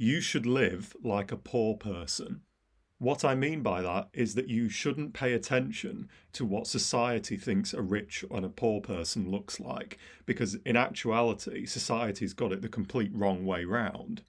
you should live like a poor person. What I mean by that is that you shouldn't pay attention to what society thinks a rich and a poor person looks like, because in actuality, society's got it the complete wrong way round.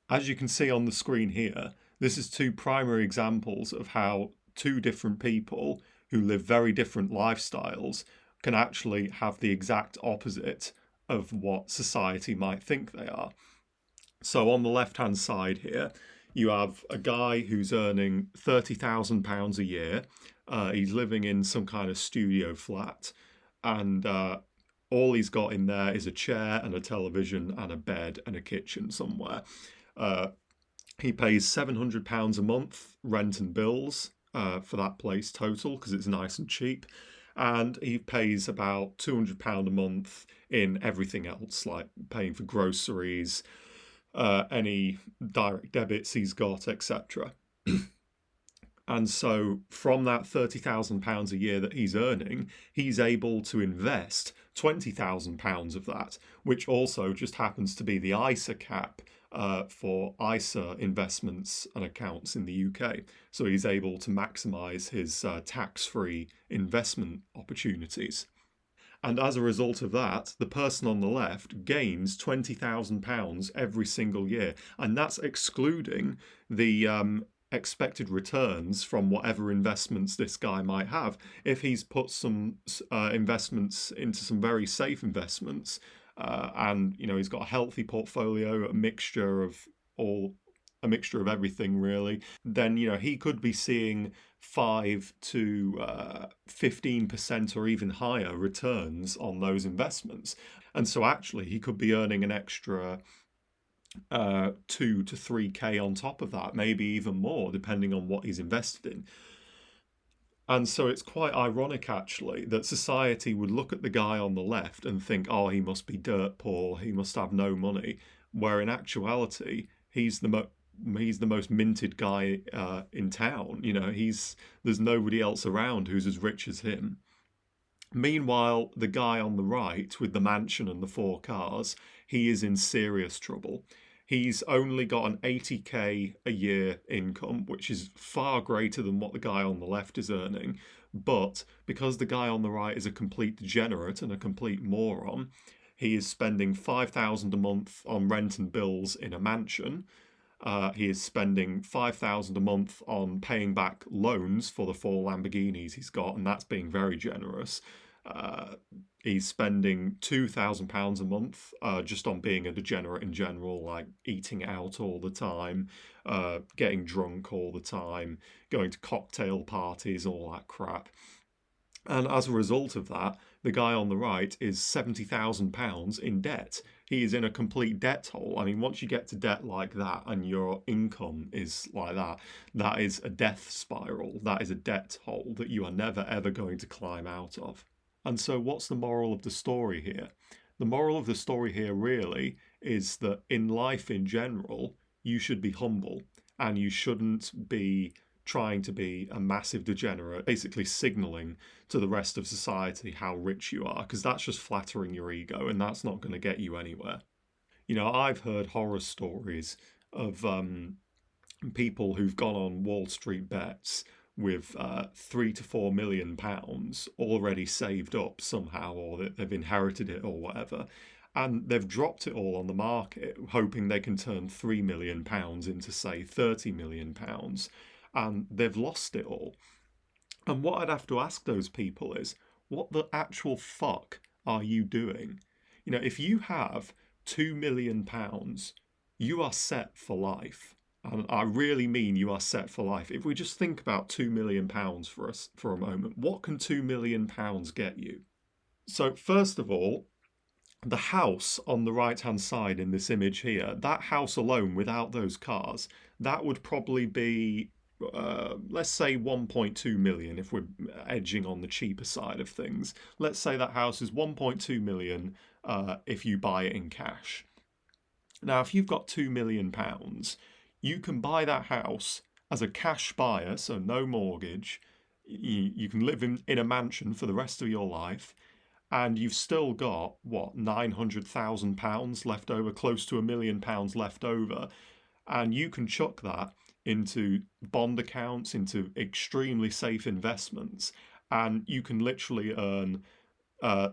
As you can see on the screen here, this is two primary examples of how two different people who live very different lifestyles can actually have the exact opposite of what society might think they are. So on the left-hand side here, you have a guy who's earning £30,000 a year. He's living in some kind of studio flat, and all he's got in there is a chair and a television and a bed and a kitchen somewhere. He pays £700 a month rent and bills for that place total, because it's nice and cheap. And he pays about £200 a month in everything else, like paying for groceries, any direct debits he's got, etc. And so from that £30,000 a year that he's earning, he's able to invest £20,000 of that, which also just happens to be the ISA cap for ISA investments and accounts in the UK. So he's able to maximise his tax-free investment opportunities. And as a result of that, the person on the left gains £20,000 every single year. And that's excluding the expected returns from whatever investments this guy might have. If he's put some investments into some very safe investments, and he's got a healthy portfolio, a mixture of everything really, then he could be seeing 5 to 15% or even higher returns on those investments. And so actually he could be earning an extra 2 to 3k on top of that, maybe even more, depending on what he's invested in. And so it's quite ironic, actually, that society would look at the guy on the left and think, oh, he must be dirt poor, he must have no money, where in actuality, he's the most minted guy in town. There's nobody else around who's as rich as him. Meanwhile, the guy on the right with the mansion and the 4 cars, he is in serious trouble. He's only got an 80k a year income, which is far greater than what the guy on the left is earning. But because the guy on the right is a complete degenerate and a complete moron, he is spending £5,000 a month on rent and bills in a mansion. He is spending £5,000 a month on paying back loans for the 4 Lamborghinis he's got, and that's being very generous. He's spending £2,000 a month just on being a degenerate in general, like eating out all the time, getting drunk all the time, going to cocktail parties, all that crap. And as a result of that, the guy on the right is £70,000 in debt. He is in a complete debt hole. I mean, once you get to debt like that and your income is like that, that is a death spiral. That is a debt hole that you are never, ever going to climb out of. And so what's the moral of the story here? The moral of the story here really is that in life in general, you should be humble and you shouldn't be trying to be a massive degenerate, basically signalling to the rest of society how rich you are, because that's just flattering your ego and that's not going to get you anywhere. I've heard horror stories of people who've gone on Wall Street bets with £3 to £4 million already saved up somehow, or that they've inherited it or whatever, and they've dropped it all on the market, hoping they can turn £3 million into, say, £30 million, and they've lost it all. And what I'd have to ask those people is, what the actual fuck are you doing? If you have £2 million, you are set for life. And I really mean you are set for life. If we just think about £2 million for a moment, what can £2 million get you? So first of all, the house on the right-hand side in this image here, that house alone without those cars, that would probably be, let's say 1.2 million if we're edging on the cheaper side of things. Let's say that house is 1.2 million if you buy it in cash. Now, if you've got £2 million, you can buy that house as a cash buyer, so no mortgage. You can live in a mansion for the rest of your life, and you've still got, £900,000 left over, close to £1 million left over. And you can chuck that into bond accounts, into extremely safe investments, and you can literally earn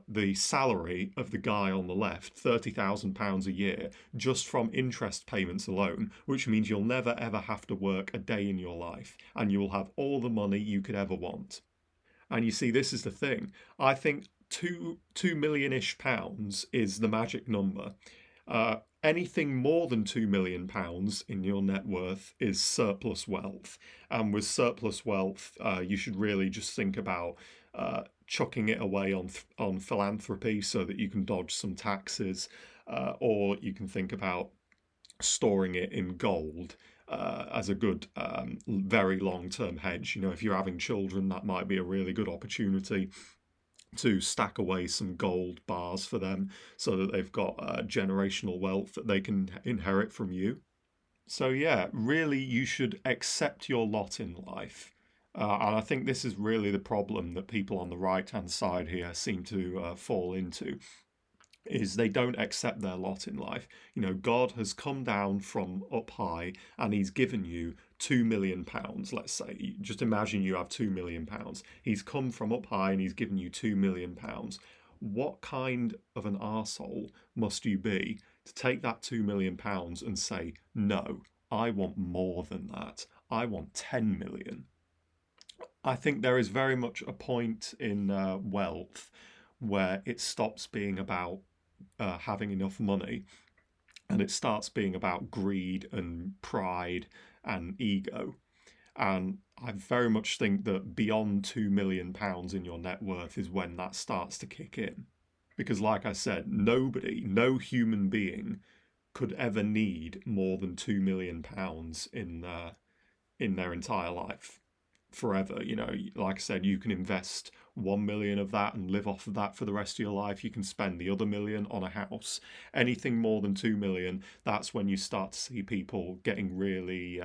the salary of the guy on the left, £30,000 a year, just from interest payments alone, which means you'll never ever have to work a day in your life and you will have all the money you could ever want. And you see, this is the thing. I think 2 million-ish pounds is the magic number. Anything more than £2 million in your net worth is surplus wealth. And with surplus wealth, you should really just think about chucking it away on philanthropy so that you can dodge some taxes, or you can think about storing it in gold as a good, very long-term hedge. You know, if you're having children, that might be a really good opportunity to stack away some gold bars for them so that they've got generational wealth that they can inherit from you. So, yeah, really, you should accept your lot in life. And I think this is really the problem that people on the right-hand side here seem to fall into, is they don't accept their lot in life. You know, God has come down from up high and he's given you £2 million, let's say. Just imagine you have £2 million. He's come from up high and he's given you £2 million. What kind of an arsehole must you be to take that £2 million and say, no, I want more than that. I want 10 million. I think there is very much a point in wealth where it stops being about having enough money and it starts being about greed and pride and ego. And I very much think that beyond £2 million in your net worth is when that starts to kick in. Because, like I said, no human being could ever need more than £2 million in their entire life forever. You know, like I said, you can invest 1 million of that and live off of that for the rest of your life. You can spend the other million on a house. Anything more than 2 million, that's when you start to see people getting really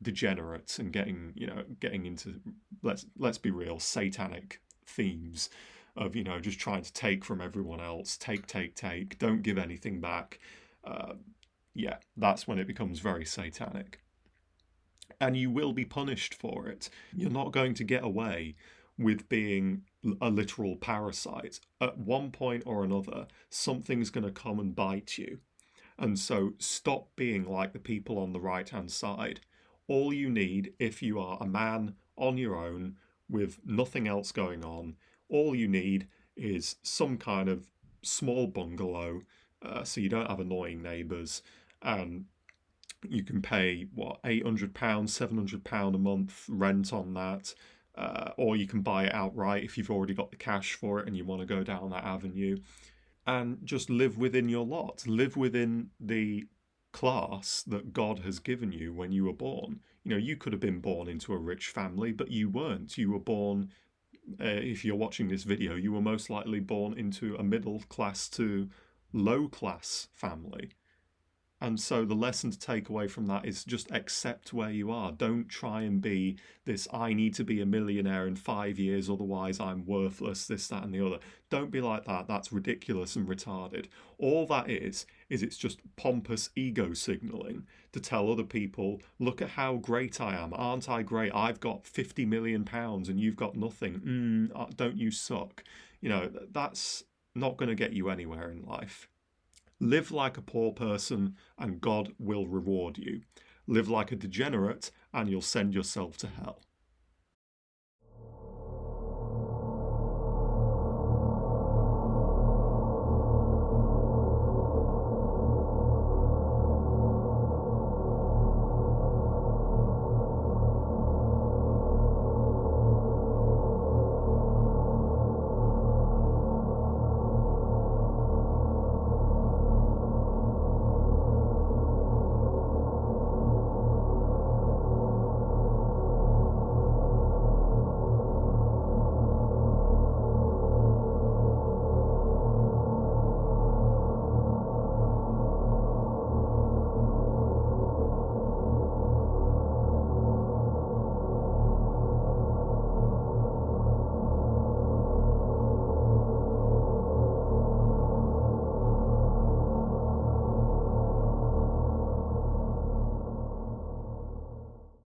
degenerate and getting into, let's be real, satanic themes of, you know, just trying to take from everyone else, take, don't give anything back. Yeah, that's when it becomes very satanic. And you will be punished for it. You're not going to get away with being a literal parasite. At one point or another, something's going to come and bite you. And so stop being like the people on the right-hand side. All you need, if you are a man on your own with nothing else going on, all you need is some kind of small bungalow, so you don't have annoying neighbours, and you can pay, what, £800, £700 a month rent on that, or you can buy it outright if you've already got the cash for it and you want to go down that avenue, and just live within your lot, live within the class that God has given you when you were born. You know, you could have been born into a rich family, but you weren't. You were born, if you're watching this video, you were most likely born into a middle class to low class family. And so the lesson to take away from that is just accept where you are. Don't try and be this, I need to be a millionaire in 5 years, otherwise I'm worthless, this, that, and the other. Don't be like that. That's ridiculous and retarded. All that is it's just pompous ego signaling to tell other people, look at how great I am. Aren't I great? I've got £50 million and you've got nothing. Don't you suck? You know, that's not going to get you anywhere in life. Live like a poor person and God will reward you. Live like a degenerate and you'll send yourself to hell.